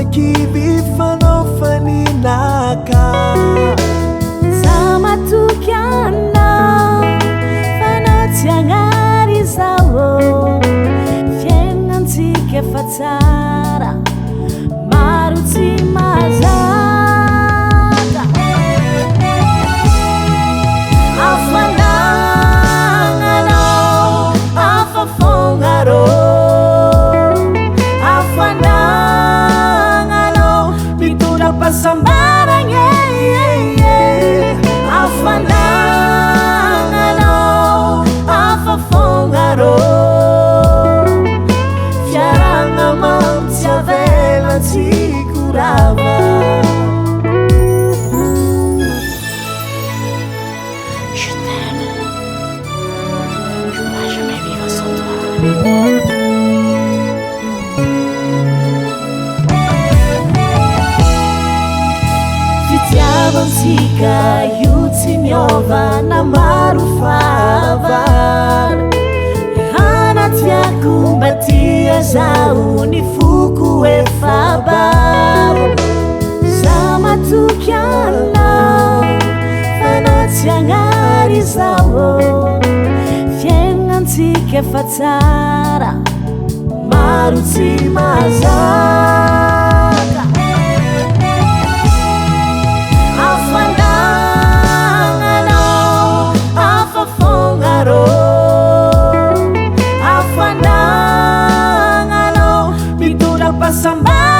makiby fanaofaninaka za matokianao fanaty agnary zao fiaignantsika efa tsara maro tsy mazaka afanananao afafognarô afanananao mitondra pasambaragna afanananao afafognarô fiaragna mamtsy avela tsy korava. Je t'aime, je pourrais jamais vivre sans toi. Fitiavantsika io tsy miova na maro favara hanatiako mba tia zaho ny foko efa baba za matoky anao fanaty agnary zaho fiaignantsika efa tsara maro tsy mazaka afanananao afafognarô afanananao mitondra pasambaragna